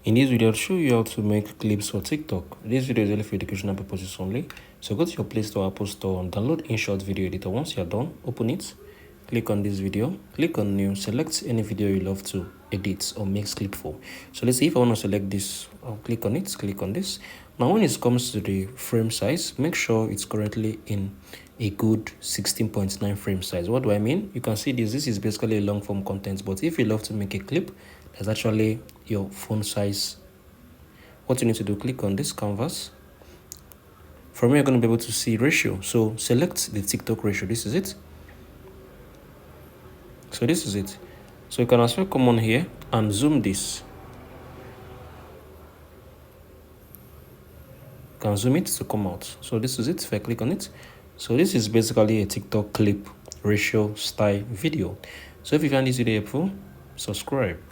In this video, I'll show you how to make clips for TikTok. This video is only for educational purposes only. So go to your Play Store, Apple Store, and download InShot Video Editor. Once you're done, open it, click on this video, click on New, select any video you love to edit or make clip for. So let's see if I want to select this. I'll click on it, click on this. Now when it comes to the frame size, make sure it's currently in a good 16.9 frame size. What do I mean? You can see this is basically a long form content, but if you love to make a clip, that's actually your font size. What you need to do, click on this canvas. From here, you're going to be able to see ratio. So select the TikTok ratio. This is it. So this is it. So you can as well come on here and zoom this. You can zoom it to come out. So this is it. If I click on it, so this is basically a TikTok clip ratio style video. So if you find this video helpful, subscribe.